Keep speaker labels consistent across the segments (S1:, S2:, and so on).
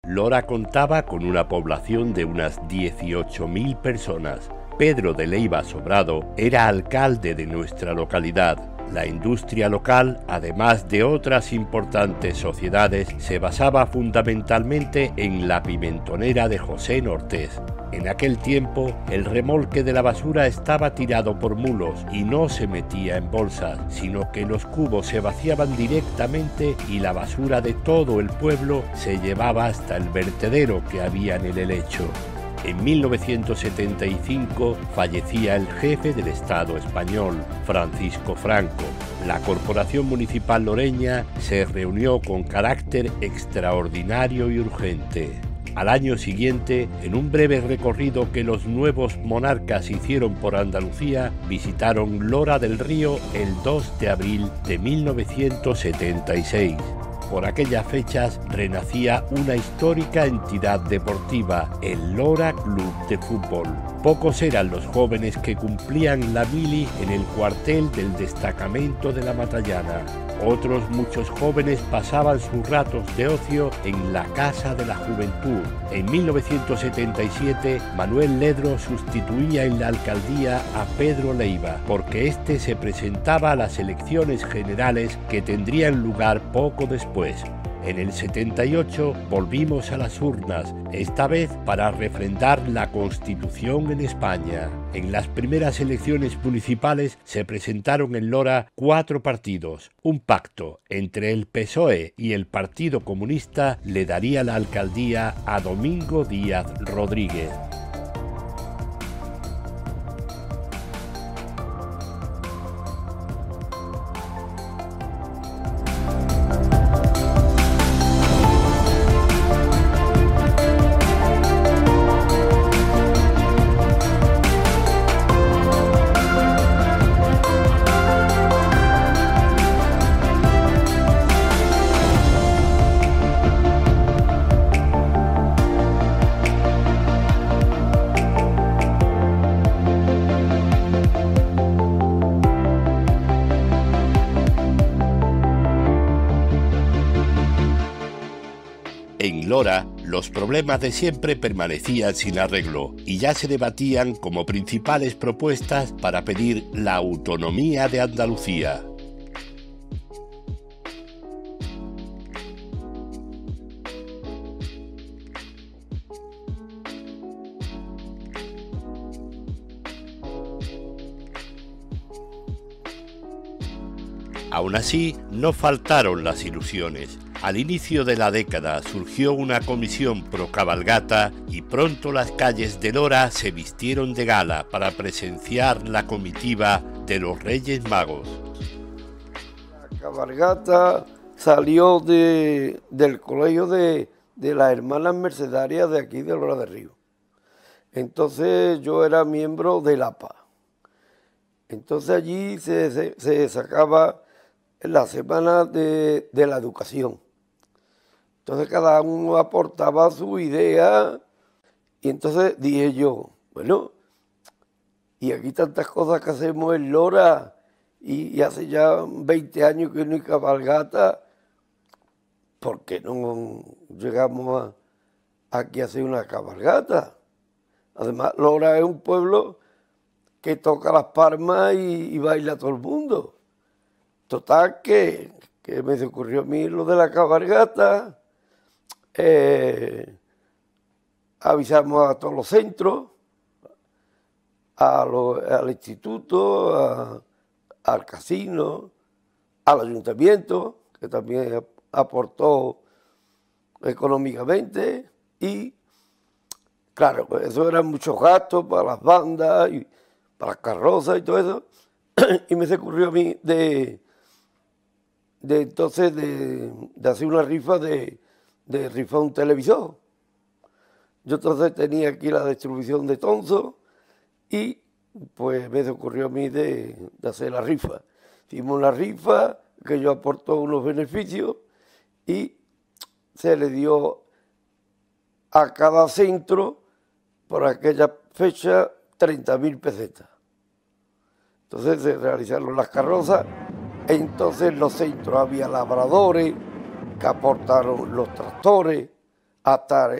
S1: Lora contaba con una población de unas 18.000 personas. Pedro de Leiva Sobrado era alcalde de nuestra localidad. La industria local, además de otras importantes sociedades, se basaba fundamentalmente en la pimentonera de José Nortés. En aquel tiempo, el remolque de la basura estaba tirado por mulos y no se metía en bolsas, sino que los cubos se vaciaban directamente y la basura de todo el pueblo se llevaba hasta el vertedero que había en el helecho. En 1975 fallecía el jefe del Estado español, Francisco Franco. La Corporación Municipal Loreña se reunió con carácter extraordinario y urgente. Al año siguiente, en un breve recorrido que los nuevos monarcas hicieron por Andalucía, visitaron Lora del Río el 2 de abril de 1976. Por aquellas fechas renacía una histórica entidad deportiva, el Lora Club de Fútbol. Pocos eran los jóvenes que cumplían la mili en el cuartel del destacamento de la Matallana. Otros muchos jóvenes pasaban sus ratos de ocio en la Casa de la Juventud. En 1977, Manuel Ledro sustituía en la alcaldía a Pedro Leiva, porque éste se presentaba a las elecciones generales que tendrían lugar poco después. En el 78 volvimos a las urnas, esta vez para refrendar la Constitución en España. En las primeras elecciones municipales se presentaron en Lora 4 partidos. Un pacto entre el PSOE y el Partido Comunista le daría la alcaldía a Domingo Díaz Rodríguez. En Lora, los problemas de siempre permanecían sin arreglo y ya se debatían como principales propuestas para pedir la autonomía de Andalucía. Aún así, no faltaron las ilusiones. Al inicio de la década surgió una comisión pro cabalgata y pronto las calles de Lora se vistieron de gala para presenciar la comitiva de los Reyes Magos.
S2: La cabalgata salió del colegio de las hermanas mercedarias de aquí de Lora del Río. Entonces yo era miembro del APA. Entonces allí se sacaba la semana de la educación. Entonces cada uno aportaba su idea y entonces dije yo, bueno, y aquí tantas cosas que hacemos en Lora y hace ya 20 años que no hay cabalgata, ¿por qué no llegamos aquí a hacer una cabalgata? Además, Lora es un pueblo que toca las palmas y baila todo el mundo. Total, que me se ocurrió a mí lo de la cabalgata. Avisamos a todos los centros, al instituto, al casino, al ayuntamiento, que también aportó económicamente, y claro, pues eso eran muchos gastos para las bandas y para las carrozas y todo eso. Y me se ocurrió a mí de hacer una rifa de rifar un televisor. Yo entonces tenía aquí la distribución de Tonso y pues me se ocurrió a mí de hacer la rifa. Hicimos la rifa, que yo aportó unos beneficios y se le dio a cada centro por aquella fecha 30.000 pesetas. Entonces se realizaron las carrozas. Entonces en los centros había labradores que aportaron los tractores, hasta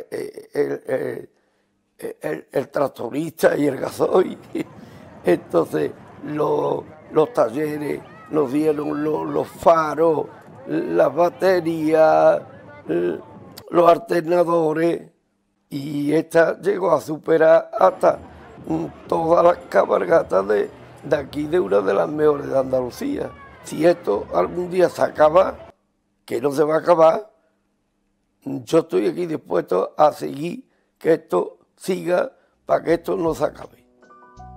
S2: el tractorista y el gasoil. Entonces los talleres nos dieron los faros, las baterías, los alternadores, y esta llegó a superar hasta todas las cabalgatas de aquí, de una de las mejores de Andalucía. Si esto algún día se acaba, que no se va a acabar, yo estoy aquí dispuesto a seguir que esto siga para que esto no se acabe.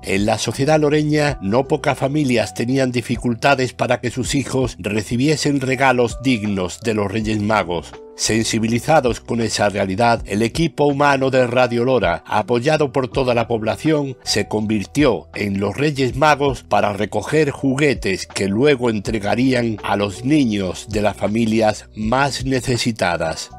S1: En la sociedad loreña, no pocas familias tenían dificultades para que sus hijos recibiesen regalos dignos de los Reyes Magos. Sensibilizados con esa realidad, el equipo humano de Radio Lora, apoyado por toda la población, se convirtió en los Reyes Magos para recoger juguetes que luego entregarían a los niños de las familias más necesitadas.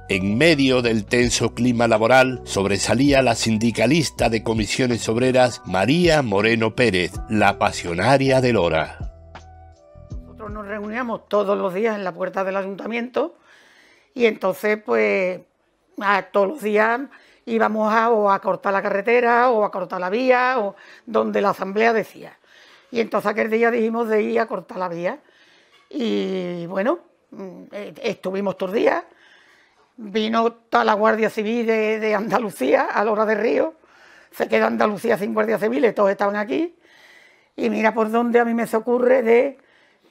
S1: En medio del tenso clima laboral, sobresalía la sindicalista de comisiones obreras María Moreno Pérez, la pasionaria de Lora.
S3: Nosotros nos reuníamos todos los días en la puerta del ayuntamiento y entonces pues todos los días íbamos o a cortar la carretera o a cortar la vía o donde la asamblea decía. Y entonces aquel día dijimos de ir a cortar la vía y bueno, estuvimos todos los días. Vino toda la Guardia Civil de Andalucía a Lora de Río, se quedó Andalucía sin guardias civiles, todos estaban aquí, y mira por dónde a mí me se ocurre de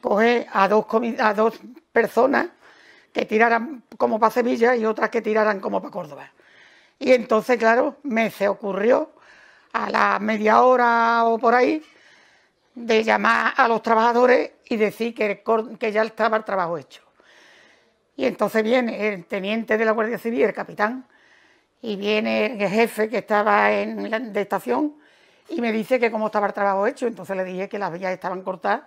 S3: coger a dos personas que tiraran como para Sevilla y otras que tiraran como para Córdoba. Y entonces, claro, me se ocurrió a la media hora o por ahí de llamar a los trabajadores y decir que ya estaba el trabajo hecho. Y entonces viene el teniente de la Guardia Civil, el capitán, y viene el jefe que estaba de estación y me dice que cómo estaba el trabajo hecho. Entonces le dije que las vías estaban cortadas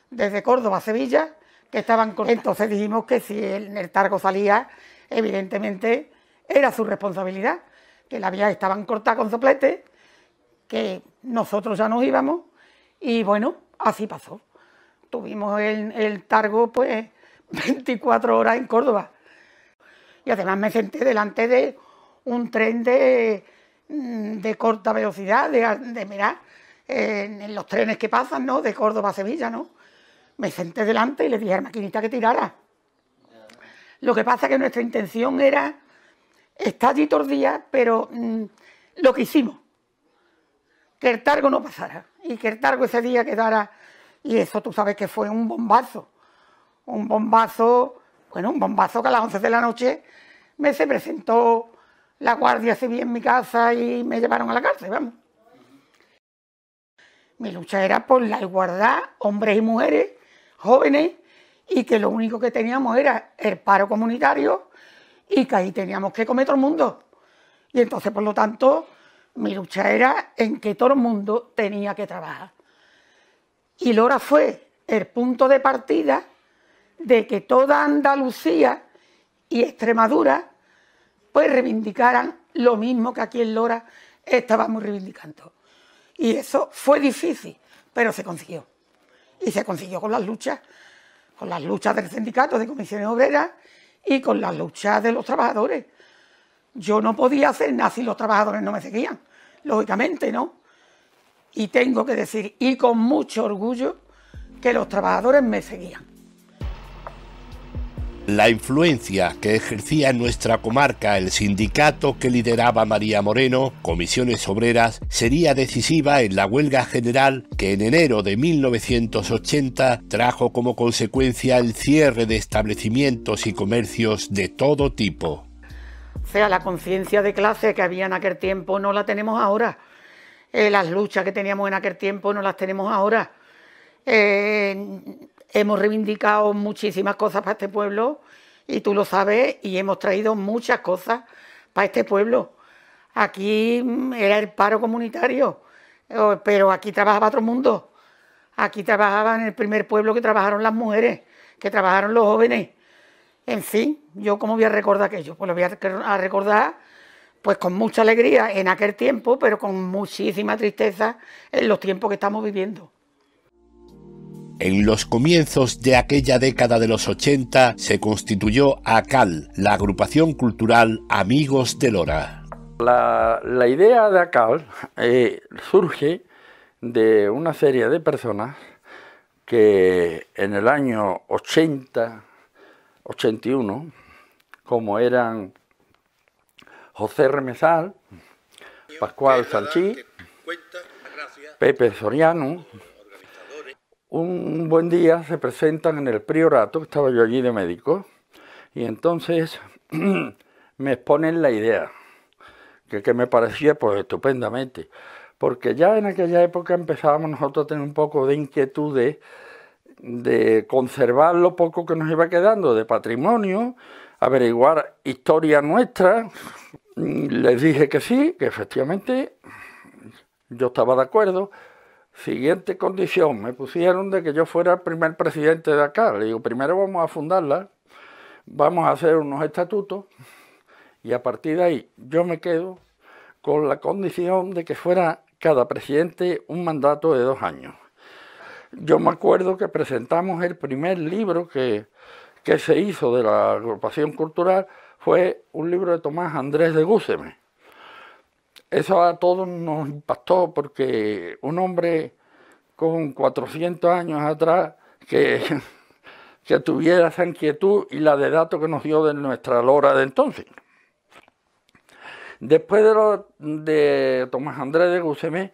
S3: desde Córdoba a Sevilla, que estaban cortadas. Entonces dijimos que si el Targo salía, evidentemente era su responsabilidad, que las vías estaban cortadas con soplete, que nosotros ya nos íbamos y bueno, así pasó. Tuvimos el Targo pues 24 horas en Córdoba. Y además me senté delante de un tren de corta velocidad, de mirar en los trenes que pasan, ¿no? De Córdoba a Sevilla, ¿no? Me senté delante y le dije a la maquinita que tirara. Lo que pasa es que nuestra intención era estar allí todos los días, pero lo que hicimos, que el Targo no pasara y que el Targo ese día quedara, y eso tú sabes que fue un bombazo. Un bombazo, bueno, un bombazo que a las 11 de la noche me se presentó la Guardia Civil en mi casa y me llevaron a la cárcel, vamos. Mi lucha era por la igualdad, hombres y mujeres, jóvenes, y que lo único que teníamos era el paro comunitario y que ahí teníamos que comer todo el mundo. Y entonces, por lo tanto, mi lucha era en que todo el mundo tenía que trabajar. Y Lora fue el punto de partida de que toda Andalucía y Extremadura pues reivindicaran lo mismo que aquí en Lora estábamos reivindicando. Y eso fue difícil, pero se consiguió. Y se consiguió con las luchas del sindicato de comisiones obreras y con las luchas de los trabajadores. Yo no podía hacer nada si los trabajadores no me seguían, lógicamente, ¿no? Y tengo que decir, y con mucho orgullo, que los trabajadores me seguían.
S1: La influencia que ejercía en nuestra comarca el sindicato que lideraba María Moreno, Comisiones Obreras, sería decisiva en la huelga general que en enero de 1980 trajo como consecuencia el cierre de establecimientos y comercios de todo tipo.
S3: O sea, la conciencia de clase que había en aquel tiempo no la tenemos ahora. Las luchas que teníamos en aquel tiempo no las tenemos ahora. Hemos reivindicado muchísimas cosas para este pueblo y tú lo sabes, y hemos traído muchas cosas para este pueblo. Aquí era el paro comunitario, pero aquí trabajaba todo el mundo. Aquí trabajaban en el primer pueblo que trabajaron las mujeres, que trabajaron los jóvenes. En fin, yo cómo voy a recordar aquello, pues lo voy a recordar pues con mucha alegría en aquel tiempo, pero con muchísima tristeza en los tiempos que estamos viviendo.
S1: En los comienzos de aquella década de los 80 se constituyó ACAL, la agrupación cultural Amigos de Lora.
S4: La idea de ACAL surge de una serie de personas que en el año 80-81, como eran José Remesal, Pascual Sanchí, Pepe Soriano, un buen día se presentan en el priorato, estaba yo allí de médico, y entonces me exponen la idea, que me parecía pues estupendamente, porque ya en aquella época empezábamos nosotros a tener un poco de inquietud de conservar lo poco que nos iba quedando de patrimonio, averiguar historia nuestra. Les dije que sí, que efectivamente yo estaba de acuerdo. Siguiente condición, me pusieron de que yo fuera el primer presidente de acá. Le digo, primero vamos a fundarla, vamos a hacer unos estatutos y a partir de ahí yo me quedo con la condición de que fuera cada presidente un mandato de 2 años. Yo me acuerdo que presentamos el primer libro que se hizo de la agrupación cultural, fue un libro de Tomás Andrés de Gúseme. Eso a todos nos impactó porque un hombre con 400 años atrás que tuviera esa inquietud y la de datos que nos dio de nuestra Lora de entonces. Después de Tomás Andrés de Gúseme,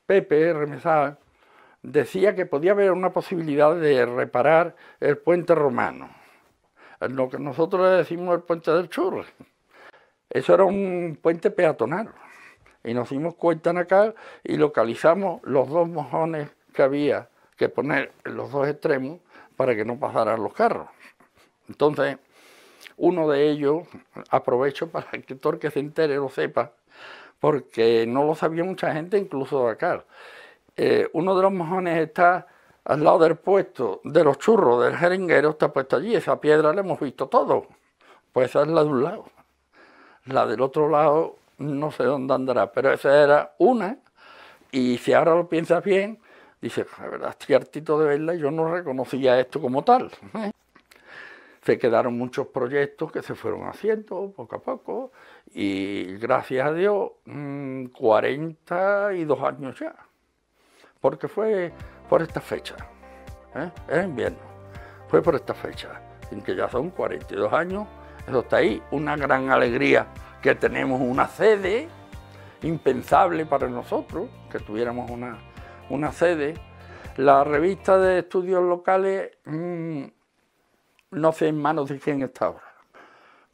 S4: Pepe Remesal decía que podía haber una posibilidad de reparar el puente romano, lo que nosotros le decimos el puente del Churro. Eso era un puente peatonal. Y nos dimos cuenta en acá y localizamos los 2 mojones que había que poner en los 2 extremos para que no pasaran los carros. Entonces, uno de ellos, aprovecho para que el lector que se entere lo sepa, porque no lo sabía mucha gente, incluso de acá. Uno de los mojones está al lado del puesto de los churros del jeringuero, está puesto allí. Esa piedra la hemos visto todo. Pues esa es la de un lado. La del otro lado no sé dónde andará, pero esa era una. Y si ahora lo piensas bien, dices, la verdad, estoy hartito de verla y yo no reconocía esto como tal. Se quedaron muchos proyectos que se fueron haciendo poco a poco y gracias a Dios 42 años ya. Porque fue por esta fecha, era invierno, fue por esta fecha, en que ya son 42 años, eso está ahí, una gran alegría que tenemos una sede, impensable para nosotros, que tuviéramos una sede. La revista de estudios locales, no sé en manos de quién está ahora,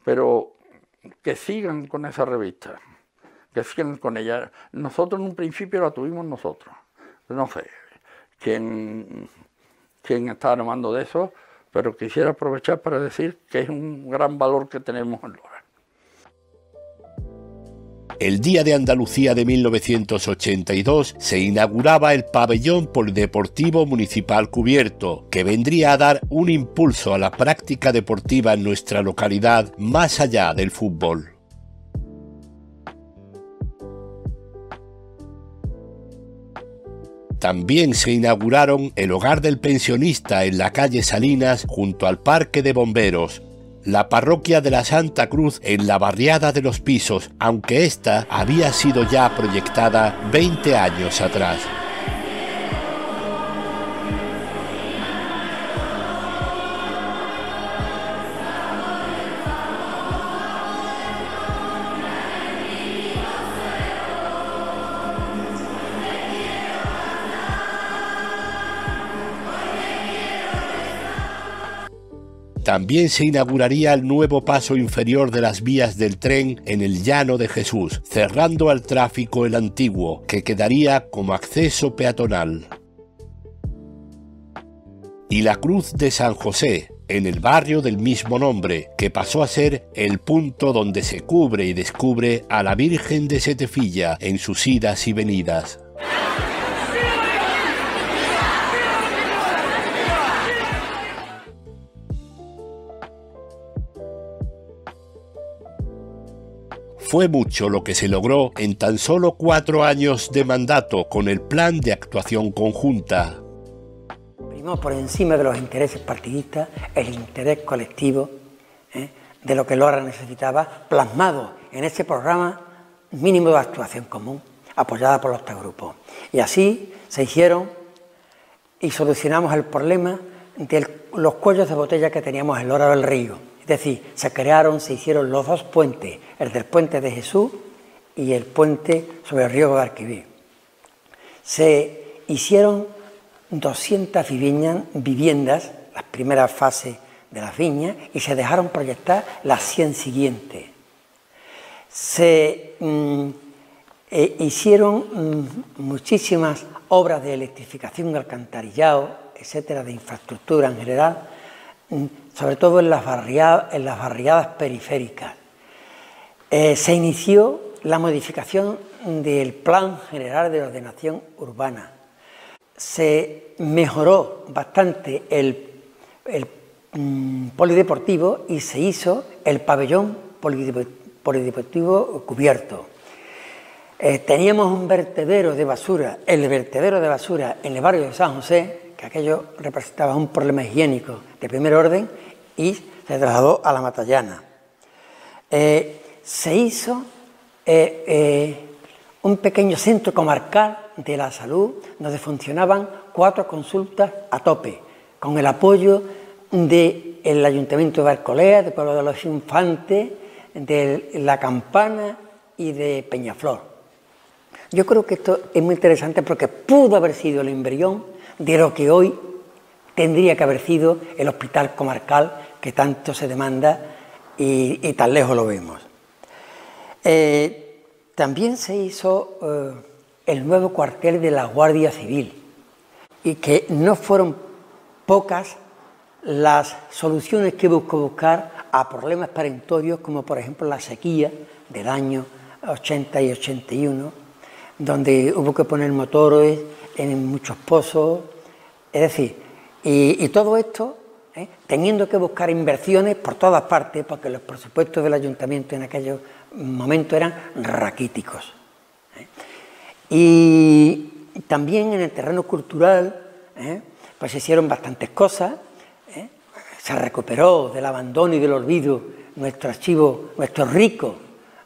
S4: pero que sigan con esa revista, que sigan con ella. Nosotros en un principio la tuvimos nosotros. No sé quién está armando de eso, pero quisiera aprovechar para decir que es un gran valor que tenemos en Lora.
S1: El Día de Andalucía de 1982 se inauguraba el Pabellón Polideportivo Municipal Cubierto, que vendría a dar un impulso a la práctica deportiva en nuestra localidad más allá del fútbol. También se inauguraron el Hogar del Pensionista en la calle Salinas junto al Parque de Bomberos, la Parroquia de la Santa Cruz en la barriada de Los Pisos, aunque esta había sido ya proyectada 20 años atrás. También se inauguraría el nuevo paso inferior de las vías del tren en el Llano de Jesús, cerrando al tráfico el antiguo, que quedaría como acceso peatonal. Y la Cruz de San José, en el barrio del mismo nombre, que pasó a ser el punto donde se cubre y descubre a la Virgen de Setefilla en sus idas y venidas. Fue mucho lo que se logró en tan solo 4 años de mandato con el Plan de Actuación Conjunta.
S5: primó por encima de los intereses partidistas el interés colectivo de lo que Lora necesitaba, plasmado en ese programa mínimo de actuación común, apoyada por los tres grupos. Y así se hicieron y solucionamos el problema de los cuellos de botella que teníamos en Lora del Río. Es decir, se hicieron los dos puentes, el del Puente de Jesús y el puente sobre el río Guadalquivir. Se hicieron 200 viviendas, las primeras fases de las viñas, y se dejaron proyectar las 100 siguientes. Se hicieron muchísimas obras de electrificación, alcantarillado, etcétera, de infraestructura en general, sobre todo en las barriadas periféricas. Se inició la modificación del Plan General de Ordenación Urbana. Se mejoró bastante el polideportivo y se hizo el pabellón polideportivo cubierto. Teníamos un vertedero de basura, el vertedero de basura en el barrio de San José, que aquello representaba un problema higiénico de primer orden, y se trasladó a la Matallana. Se hizo un pequeño centro comarcal de la salud, donde funcionaban 4 consultas a tope, con el apoyo del Ayuntamiento de Barcolea, de Pueblo de los Infantes, de La Campana y de Peñaflor. Yo creo que esto es muy interesante porque pudo haber sido el embrión de lo que hoy tendría que haber sido el hospital comarcal que tanto se demanda y tan lejos lo vemos. También se hizo el nuevo cuartel de la Guardia Civil, y que no fueron pocas las soluciones que buscó buscar a problemas perentorios, como por ejemplo la sequía del año 80 y 81, donde hubo que poner motores en muchos pozos, es decir, y todo esto teniendo que buscar inversiones por todas partes, porque los presupuestos del ayuntamiento en aquellos momentos eran raquíticos. Y también en el terreno cultural pues se hicieron bastantes cosas. Se recuperó del abandono y del olvido nuestro archivo, nuestro rico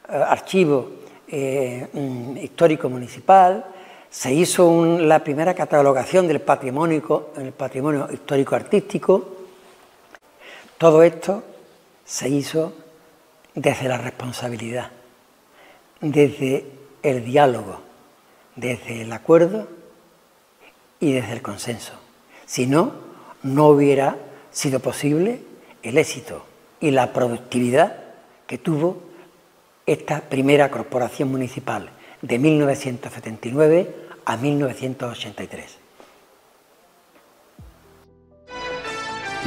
S5: archivo histórico municipal. Se hizo la primera catalogación del patrimonio histórico artístico. Todo esto se hizo desde la responsabilidad, desde el diálogo, desde el acuerdo y desde el consenso. Si no, no hubiera sido posible el éxito y la productividad que tuvo esta primera corporación municipal de 1979 a 1983.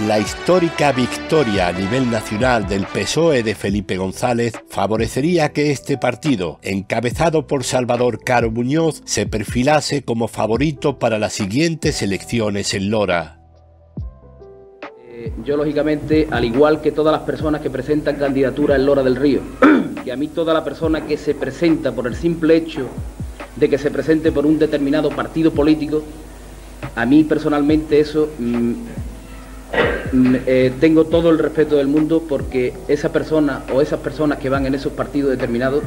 S1: La histórica victoria a nivel nacional del PSOE de Felipe González favorecería que este partido, encabezado por Salvador Caro Muñoz, se perfilase como favorito para las siguientes elecciones en Lora.
S6: Yo, lógicamente, al igual que todas las personas que presentan candidatura en Lora del Río, que a mí toda la persona que se presenta por el simple hecho de que se presente por un determinado partido político, a mí personalmente eso... tengo todo el respeto del mundo, porque esa persona o esas personas que van en esos partidos determinados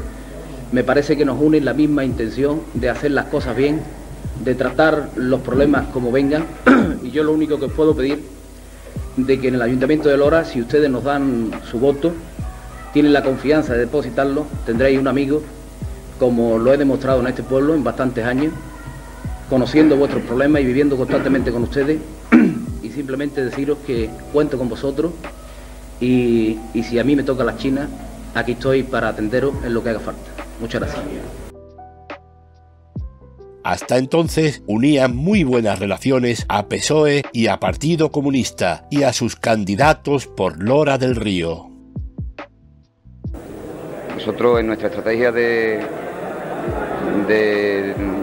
S6: me parece que nos unen la misma intención de hacer las cosas bien, de tratar los problemas como vengan. Y yo lo único que os puedo pedir de que en el Ayuntamiento de Lora, si ustedes nos dan su voto, tienen la confianza de depositarlo, tendréis un amigo, como lo he demostrado en este pueblo en bastantes años, conociendo vuestros problemas y viviendo constantemente con ustedes. Y simplemente deciros que cuento con vosotros y si a mí me toca la China, aquí estoy para atenderos en lo que haga falta. Muchas gracias.
S1: Hasta entonces unían muy buenas relaciones a PSOE y a Partido Comunista y a sus candidatos por Lora del Río.
S7: Nosotros, en nuestra estrategia de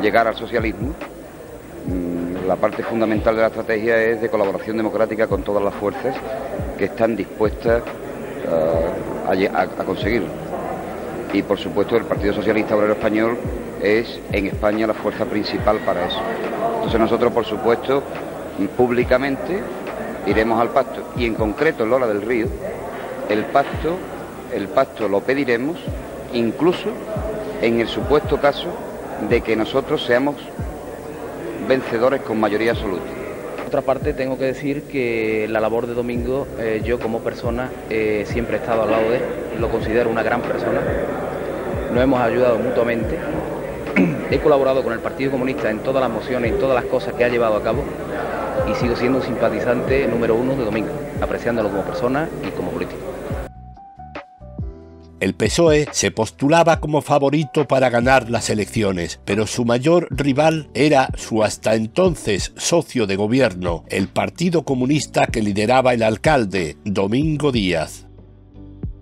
S7: llegar al socialismo, la parte fundamental de la estrategia es de colaboración democrática con todas las fuerzas que están dispuestas a conseguirlo. Y por supuesto el Partido Socialista Obrero Español es en España la fuerza principal para eso. Entonces nosotros, por supuesto, públicamente iremos al pacto, y en concreto en Lora del Río, el pacto lo pediremos incluso en el supuesto caso de que nosotros seamos vencedores con mayoría absoluta.
S6: Por otra parte, tengo que decir que la labor de Domingo, yo como persona siempre he estado al lado de él, lo considero una gran persona, nos hemos ayudado mutuamente, he colaborado con el Partido Comunista en todas las mociones, en todas las cosas que ha llevado a cabo, y sigo siendo un simpatizante número uno de Domingo, apreciándolo como persona y como político.
S1: El PSOE se postulaba como favorito para ganar las elecciones, pero su mayor rival era su hasta entonces socio de gobierno, el Partido Comunista que lideraba el alcalde, Domingo Díaz.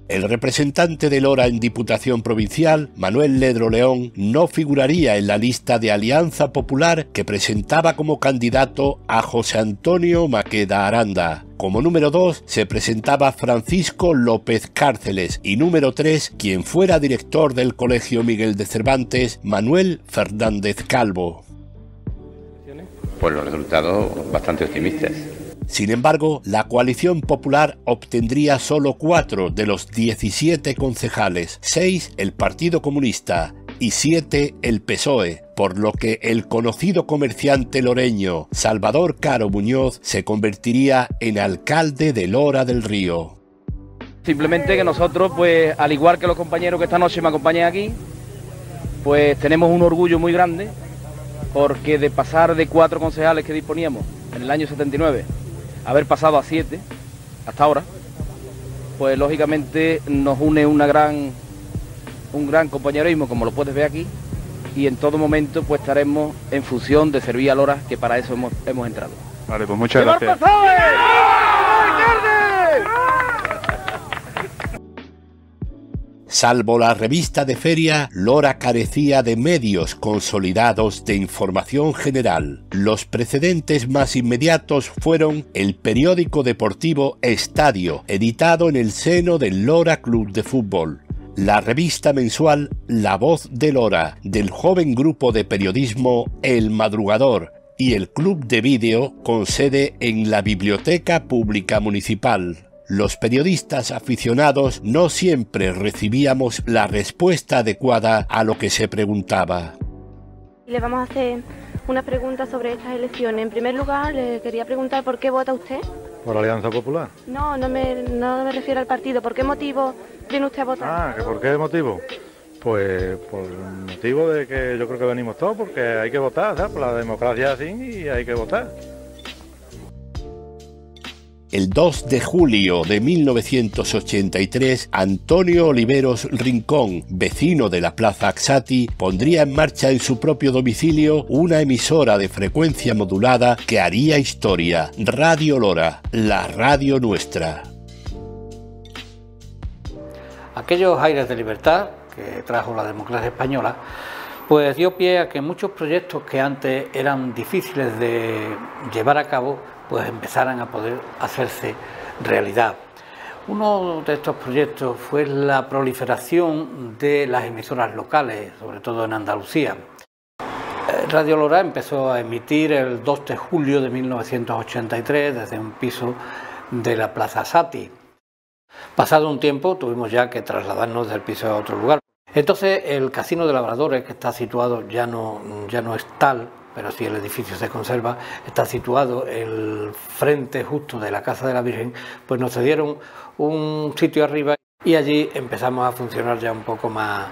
S1: El representante de Lora en Diputación Provincial, Manuel Ledro León, no figuraría en la lista de Alianza Popular que presentaba como candidato a José Antonio Maqueda Aranda. Como número 2 se presentaba Francisco López Cárceles y número 3, quien fuera director del Colegio Miguel de Cervantes, Manuel Fernández Calvo.
S8: Pues los resultados bastante optimistas.
S1: Sin embargo, la coalición popular obtendría solo 4 de los 17 concejales, 6 el Partido Comunista y 7 el PSOE, por lo que el conocido comerciante loreño Salvador Caro Muñoz se convertiría en alcalde de Lora del Río.
S6: Simplemente que nosotros, pues al igual que los compañeros que esta noche me acompañan aquí, pues tenemos un orgullo muy grande, porque de pasar de 4 concejales que disponíamos en el año 79, haber pasado a 7 hasta ahora, pues lógicamente nos une un gran compañerismo, como lo puedes ver aquí, y en todo momento pues estaremos en función de servir a Lora, que para eso hemos entrado.
S8: Vale, pues muchas gracias.
S1: Salvo la revista de feria, Lora carecía de medios consolidados de información general. Los precedentes más inmediatos fueron el periódico deportivo Estadio, editado en el seno del Lora Club de Fútbol, la revista mensual La Voz de Lora, del joven grupo de periodismo El Madrugador, y el club de vídeo con sede en la Biblioteca Pública Municipal. Los periodistas aficionados no siempre recibíamos la respuesta adecuada a lo que se preguntaba.
S9: Le vamos a hacer una pregunta sobre estas elecciones. En primer lugar, le quería preguntar por qué vota usted.
S10: ¿Por Alianza Popular?
S9: No me refiero al partido. ¿Por qué motivo viene usted a votar?
S10: Ah, ¿por qué motivo? Pues por el motivo de que yo creo que venimos todos, porque hay que votar, ¿sabes? Por la democracia así y hay que votar.
S1: El 2 de julio de 1983, Antonio Oliveros Rincón, vecino de la Plaza Axati, pondría en marcha en su propio domicilio una emisora de frecuencia modulada que haría historia, Radio Lora, la radio nuestra.
S11: Aquellos aires de libertad que trajo la democracia española, pues dio pie a que muchos proyectos que antes eran difíciles de llevar a cabo, pues empezaran a poder hacerse realidad. Uno de estos proyectos fue la proliferación de las emisoras locales, sobre todo en Andalucía. Radio Lora empezó a emitir el 2 de julio de 1983 desde un piso de la Plaza Axati. Pasado un tiempo tuvimos ya que trasladarnos del piso a otro lugar. Entonces el Casino de Labradores, que está situado, ya no es tal, pero sí el edificio se conserva, está situado el frente justo de la Casa de la Virgen, pues nos cedieron un sitio arriba y allí empezamos a funcionar ya un poco más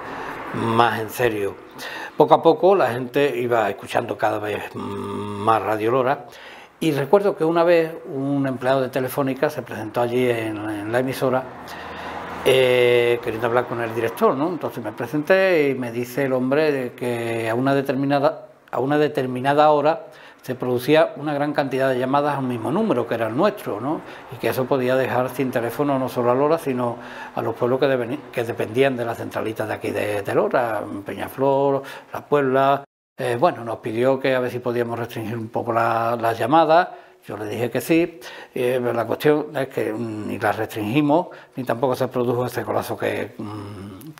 S11: en serio. Poco a poco la gente iba escuchando cada vez más Radio Lora, y recuerdo que una vez un empleado de Telefónica se presentó allí en la emisora queriendo hablar con el director, ¿no? Entonces me presenté y me dice el hombre que a una determinada hora se producía una gran cantidad de llamadas al mismo número, que era el nuestro, ¿no? Y que eso podía dejar sin teléfono no solo a Lora, sino a los pueblos que dependían de las centralitas de aquí de Lora, Peñaflor, La Puebla. Bueno, nos pidió que a ver si podíamos restringir un poco las llamadas, Yo le dije que sí, pero la cuestión es que ni la restringimos, ni tampoco se produjo ese colapso que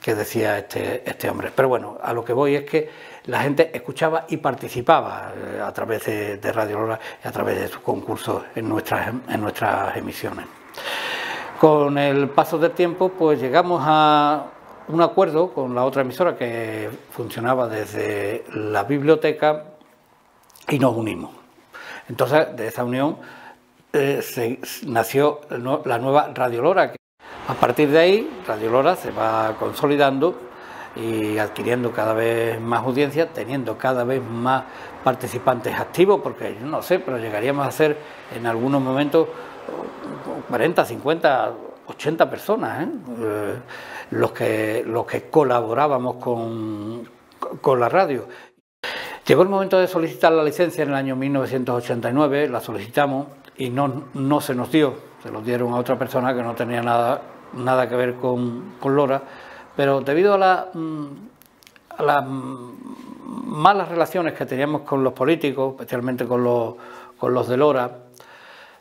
S11: decía este hombre. Pero bueno, a lo que voy es que la gente escuchaba y participaba a través de Radio Lora y a través de sus concursos en nuestras emisiones. Con el paso del tiempo, pues llegamos a un acuerdo con la otra emisora que funcionaba desde la biblioteca y nos unimos. Entonces, de esa unión nació la nueva Radio Lora. A partir de ahí, Radio Lora se va consolidando y adquiriendo cada vez más audiencia, teniendo cada vez más participantes activos, porque yo no sé, pero llegaríamos a ser en algunos momentos 40, 50, 80 personas, los que colaborábamos con la radio. Llegó el momento de solicitar la licencia en el año 1989, la solicitamos y no se nos dio, se lo dieron a otra persona que no tenía nada que ver con Lora, pero debido a las malas relaciones que teníamos con los políticos, especialmente con los de Lora,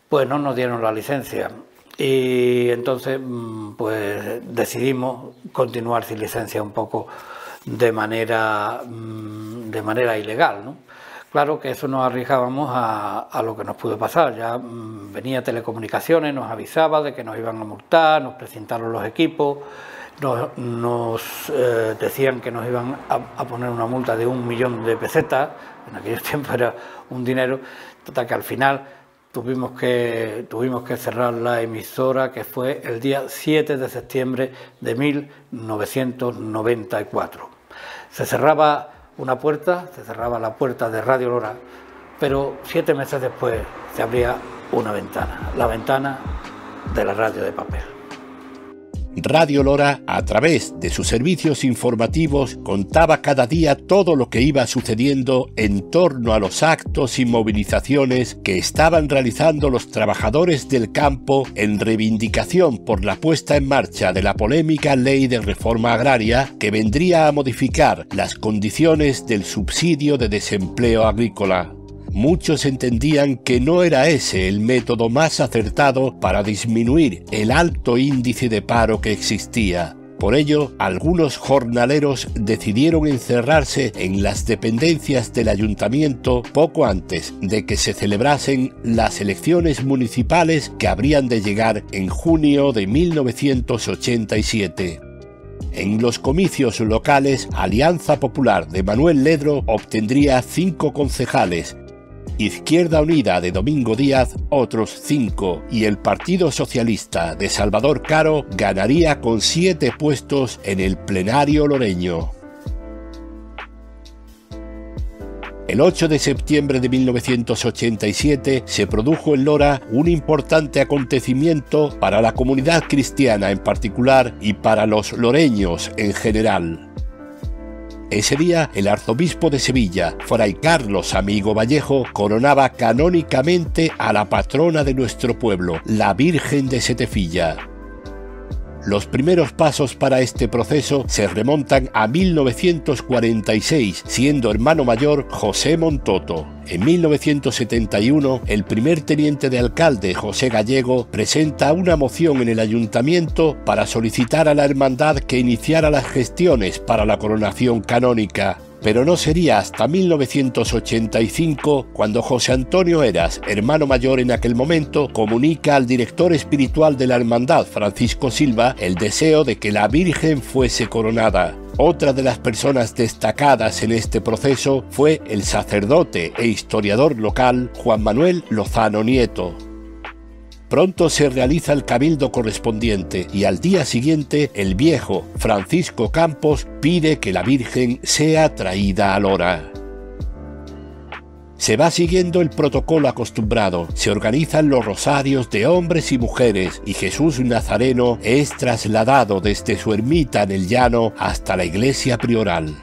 S11: pues no nos dieron la licencia. Y entonces pues decidimos continuar sin licencia un poco de manera ilegal, ¿no? Claro que eso nos arriesgábamos a lo que nos pudo pasar. Ya venía Telecomunicaciones, nos avisaba de que nos iban a multar, nos presentaron los equipos, nos decían que nos iban a poner una multa de 1 millón de pesetas, en aquellos tiempos era un dinero, total que al final tuvimos que cerrar la emisora, que fue el día 7 de septiembre de 1994. Se cerraba una puerta, se cerraba la puerta de Radio Lora, pero 7 meses después se abría una ventana, la ventana de la radio de papel.
S1: Radio Lora, a través de sus servicios informativos, contaba cada día todo lo que iba sucediendo en torno a los actos y movilizaciones que estaban realizando los trabajadores del campo en reivindicación por la puesta en marcha de la polémica ley de reforma agraria que vendría a modificar las condiciones del subsidio de desempleo agrícola. Muchos entendían que no era ese el método más acertado para disminuir el alto índice de paro que existía. Por ello, algunos jornaleros decidieron encerrarse en las dependencias del ayuntamiento poco antes de que se celebrasen las elecciones municipales que habrían de llegar en junio de 1987. En los comicios locales, Alianza Popular de Manuel Ledro obtendría 5 concejales, Izquierda Unida de Domingo Díaz otros 5 y el Partido Socialista de Salvador Caro ganaría con 7 puestos en el plenario loreño. El 8 de septiembre de 1987 se produjo en Lora un importante acontecimiento para la comunidad cristiana en particular y para los loreños en general. Ese día, el arzobispo de Sevilla, Fray Carlos Amigo Vallejo, coronaba canónicamente a la patrona de nuestro pueblo, la Virgen de Setefilla. Los primeros pasos para este proceso se remontan a 1946, siendo hermano mayor José Montoto. En 1971, el primer teniente de alcalde, José Gallego, presenta una moción en el ayuntamiento para solicitar a la hermandad que iniciara las gestiones para la coronación canónica. Pero no sería hasta 1985 cuando José Antonio Heras, hermano mayor en aquel momento, comunica al director espiritual de la hermandad, Francisco Silva, el deseo de que la Virgen fuese coronada. Otra de las personas destacadas en este proceso fue el sacerdote e historiador local Juan Manuel Lozano Nieto. Pronto se realiza el cabildo correspondiente y al día siguiente el viejo Francisco Campos pide que la Virgen sea traída a Lora. Se va siguiendo el protocolo acostumbrado, se organizan los rosarios de hombres y mujeres y Jesús Nazareno es trasladado desde su ermita en el llano hasta la iglesia prioral.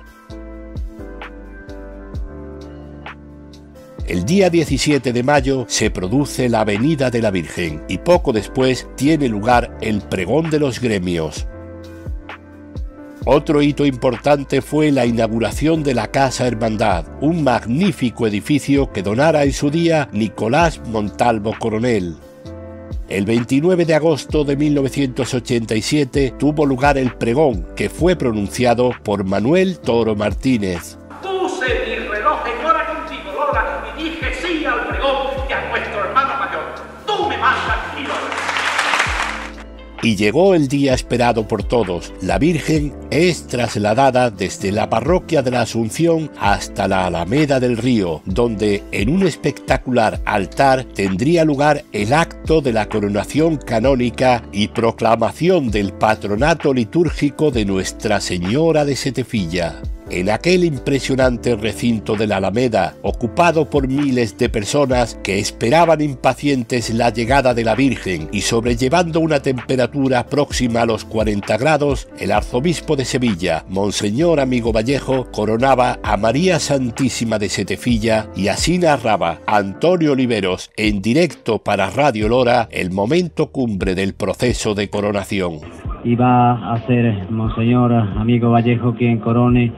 S1: El día 17 de mayo se produce la Avenida de la Virgen y poco después tiene lugar el pregón de los gremios. Otro hito importante fue la inauguración de la Casa Hermandad, un magnífico edificio que donara en su día Nicolás Montalvo Coronel. El 29 de agosto de 1987 tuvo lugar el pregón, que fue pronunciado por Manuel Toro Martínez.
S12: Puse mi reloj en hora contigo, Lola, y dije sí al pregón y a nuestro hermano mayor. Tú me mandas y Lola.
S1: Y llegó el día esperado por todos. La Virgen es trasladada desde la parroquia de la Asunción hasta la Alameda del Río, donde en un espectacular altar tendría lugar el acto de la coronación canónica y proclamación del patronato litúrgico de Nuestra Señora de Setefilla. En aquel impresionante recinto de la Alameda, ocupado por miles de personas que esperaban impacientes la llegada de la Virgen y sobrellevando una temperatura próxima a los 40 grados, el arzobispo de Sevilla, Monseñor Amigo Vallejo, coronaba a María Santísima de Setefilla y así narraba Antonio Oliveros en directo para Radio Lora el momento cumbre del proceso de coronación.
S13: Y va a ser Monseñor Amigo Vallejo quien corone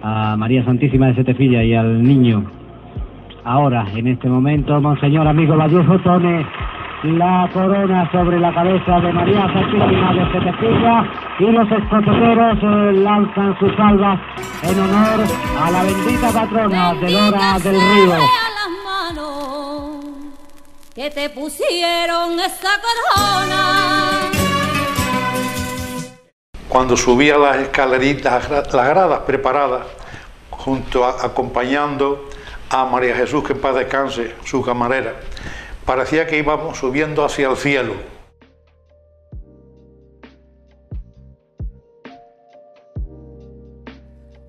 S13: a María Santísima de Setefilla y al niño. Ahora, en este momento, Monseñor Amigo Vallejo pone la corona sobre la cabeza de María Santísima de Setefilla y los escopeteros lanzan sus salvas en honor a la bendita patrona de Lora del Río.
S14: Que te pusieron esa corona.
S15: Cuando subía las escaleritas, las gradas preparadas, acompañando a María Jesús, que en paz descanse, su camarera, parecía que íbamos subiendo hacia el cielo.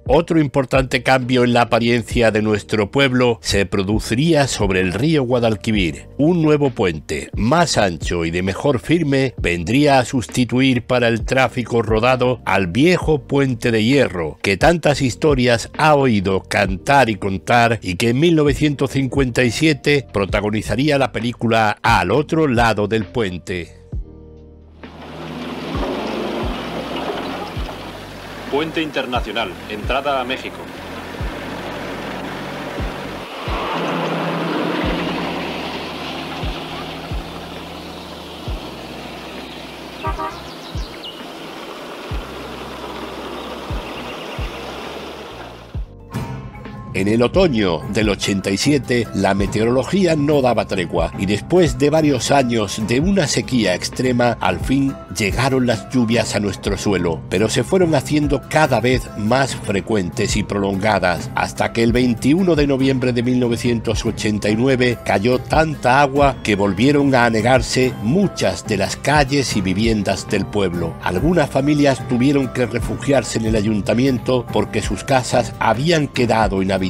S1: Otro importante cambio en la apariencia de nuestro pueblo se produciría sobre el río Guadalquivir. Un nuevo puente, más ancho y de mejor firme, vendría a sustituir para el tráfico rodado al viejo puente de hierro, que tantas historias ha oído cantar y contar y que en 1957 protagonizaría la película Al otro lado del puente.
S16: Puente internacional, entrada a México.
S1: En el otoño del 87, la meteorología no daba tregua y después de varios años de una sequía extrema, al fin llegaron las lluvias a nuestro suelo, pero se fueron haciendo cada vez más frecuentes y prolongadas, hasta que el 21 de noviembre de 1989 cayó tanta agua que volvieron a anegarse muchas de las calles y viviendas del pueblo. Algunas familias tuvieron que refugiarse en el ayuntamiento porque sus casas habían quedado inhabitables.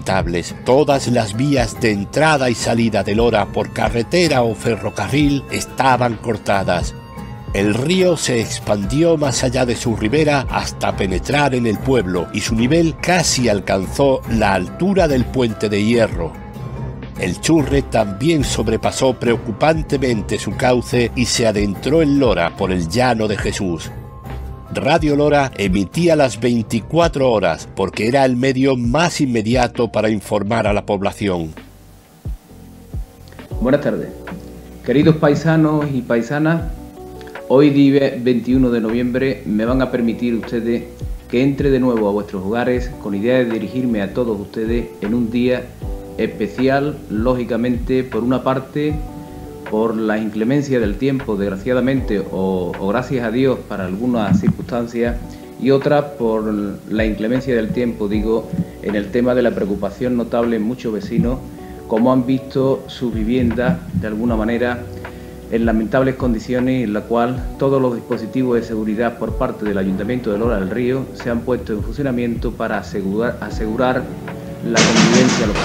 S1: Todas las vías de entrada y salida de Lora por carretera o ferrocarril estaban cortadas. El río se expandió más allá de su ribera hasta penetrar en el pueblo y su nivel casi alcanzó la altura del puente de hierro. El Churre también sobrepasó preocupantemente su cauce y se adentró en Lora por el Llano de Jesús. Radio Lora emitía las 24 horas porque era el medio más inmediato para informar a la población.
S6: Buenas tardes. Queridos paisanos y paisanas, hoy día 21 de noviembre me van a permitir ustedes que entre de nuevo a vuestros hogares con idea de dirigirme a todos ustedes en un día especial, lógicamente, por una parte, por la inclemencia del tiempo, desgraciadamente, o gracias a Dios para algunas circunstancias, y otra por la inclemencia del tiempo, digo, en el tema de la preocupación notable en muchos vecinos, como han visto sus viviendas, de alguna manera, en lamentables condiciones, en la cual todos los dispositivos de seguridad por parte del Ayuntamiento de Lora del Río se han puesto en funcionamiento para asegurar la convivencia local.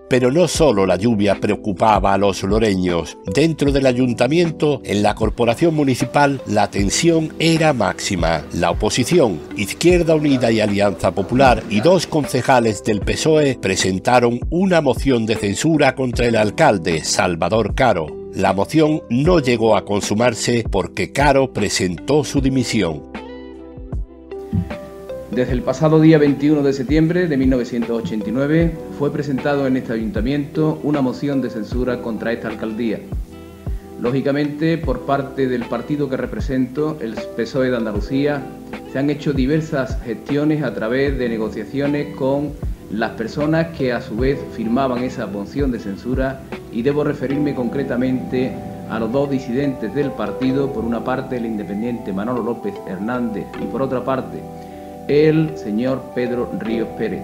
S1: Pero no solo la lluvia preocupaba a los loreños. Dentro del ayuntamiento, en la corporación municipal, la tensión era máxima. La oposición, Izquierda Unida y Alianza Popular, y 2 concejales del PSOE presentaron una moción de censura contra el alcalde, Salvador Caro. La moción no llegó a consumarse porque Caro presentó su dimisión.
S6: Desde el pasado día 21 de septiembre de 1989 fue presentado en este ayuntamiento una moción de censura contra esta alcaldía. Lógicamente, por parte del partido que represento, el PSOE de Andalucía, se han hecho diversas gestiones a través de negociaciones con las personas que a su vez firmaban esa moción de censura, y debo referirme concretamente a los 2 disidentes del partido, por una parte el independiente Manolo López Hernández y por otra parte el señor Pedro Ríos Pérez.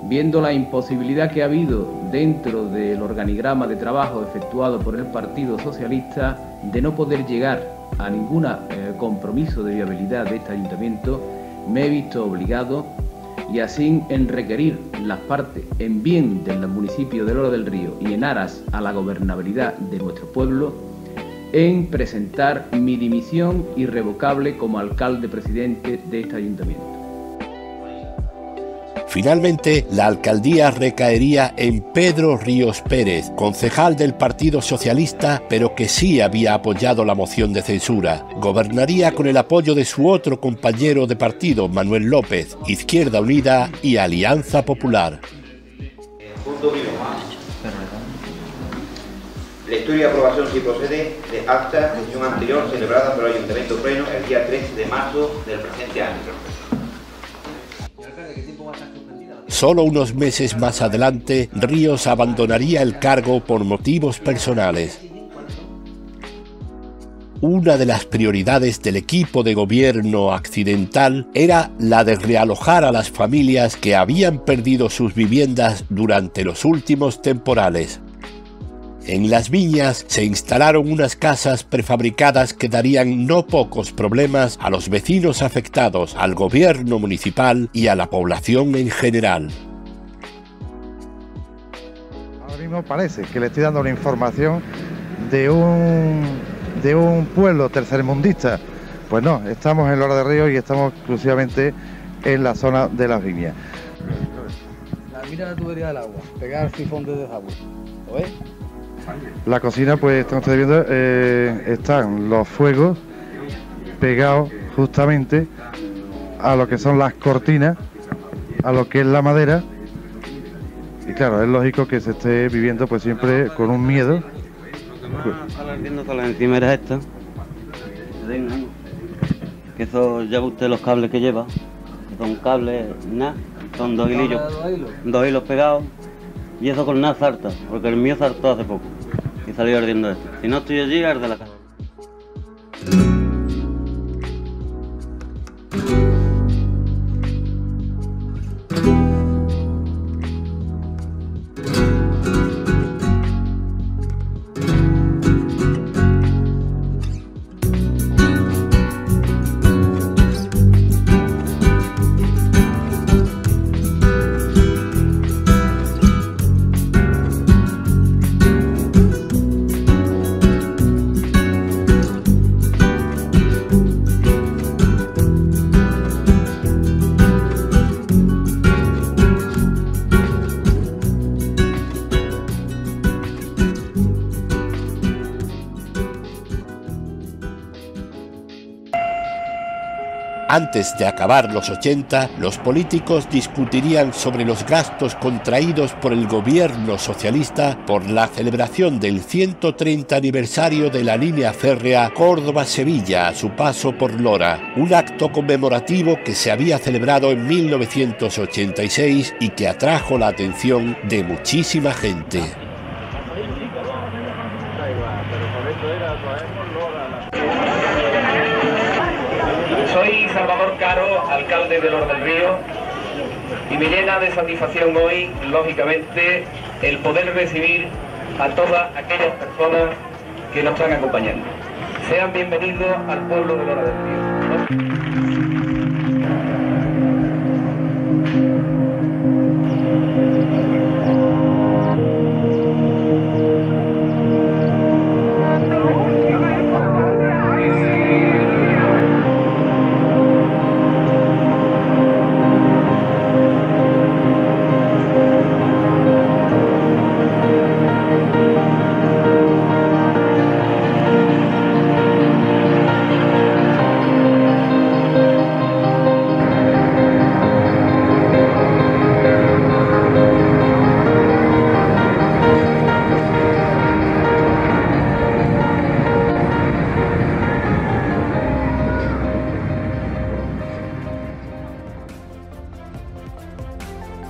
S6: Viendo la imposibilidad que ha habido dentro del organigrama de trabajo efectuado por el Partido Socialista de no poder llegar a ningún compromiso de viabilidad de este ayuntamiento, me he visto obligado, y así en requerir las partes en bien del municipio de Lora del Río y en aras a la gobernabilidad de nuestro pueblo, en presentar mi dimisión irrevocable como alcalde presidente de este ayuntamiento.
S1: Finalmente, la alcaldía recaería en Pedro Ríos Pérez, concejal del Partido Socialista, pero que sí había apoyado la moción de censura. Gobernaría con el apoyo de su otro compañero de partido, Manuel López, Izquierda Unida y Alianza Popular.
S17: Lectura y aprobación, si procede, de acta de sesión anterior celebrada por el Ayuntamiento Pleno el día 3 de marzo del presente año.
S1: Solo unos meses más adelante, Ríos abandonaría el cargo por motivos personales. Una de las prioridades del equipo de gobierno accidental era la de realojar a las familias que habían perdido sus viviendas durante los últimos temporales. En Las Viñas se instalaron unas casas prefabricadas que darían no pocos problemas a los vecinos afectados, al gobierno municipal y a la población en general.
S10: Ahora mismo parece que le estoy dando una información de un pueblo tercermundista. Pues no, estamos en Lora del Río y estamos exclusivamente en la zona de Las Viñas.
S18: Mira la tubería del agua, pegar el sifón de desagüe. ¿Lo ves?
S10: La cocina, pues están ustedes viendo, están los fuegos pegados justamente a lo que son las cortinas, a lo que es la madera, y claro, es lógico que se esté viviendo pues siempre con un miedo.
S19: Ahora viendo con las encimeras estas, que eso lleva usted los cables que lleva, que son cables, nada, son 2 hilillos, 2 hilos pegados. Y eso con nada salta, porque el mío saltó hace poco y salió ardiendo esto. Si no estoy allí, arde la casa.
S1: Antes de acabar los 80, los políticos discutirían sobre los gastos contraídos por el gobierno socialista por la celebración del 130 aniversario de la línea férrea Córdoba-Sevilla a su paso por Lora, un acto conmemorativo que se había celebrado en 1986 y que atrajo la atención de muchísima gente.
S20: Soy Salvador Caro, alcalde de Lora del Río, y me llena de satisfacción hoy, lógicamente, el poder recibir a todas aquellas personas que nos están acompañando. Sean bienvenidos al pueblo de Lora del Río.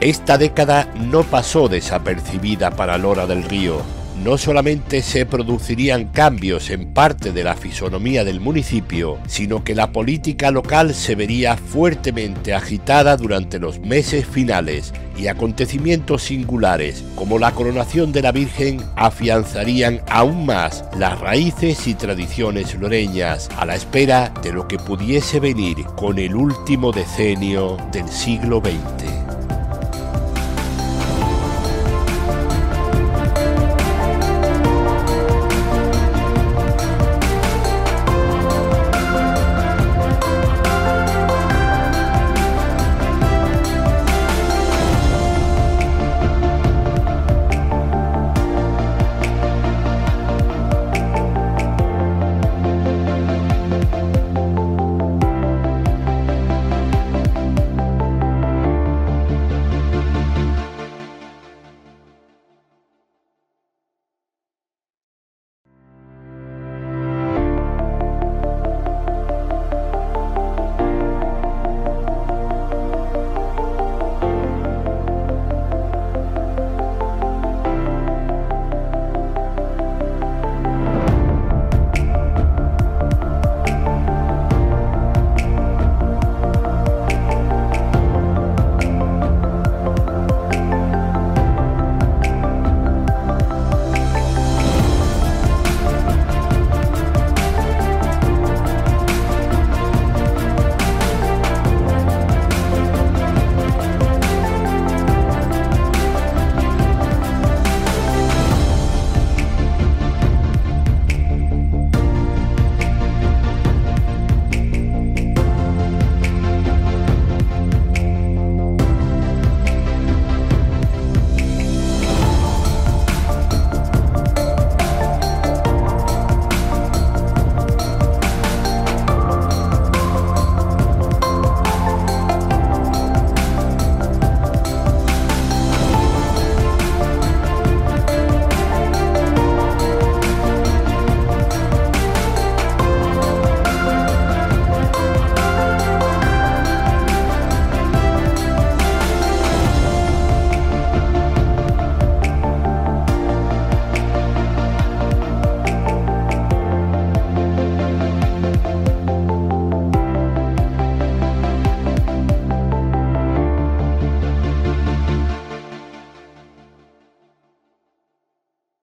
S1: Esta década no pasó desapercibida para Lora del Río. No solamente se producirían cambios en parte de la fisonomía del municipio, sino que la política local se vería fuertemente agitada durante los meses finales, y acontecimientos singulares como la coronación de la Virgen afianzarían aún más las raíces y tradiciones loreñas, a la espera de lo que pudiese venir con el último decenio del siglo XX.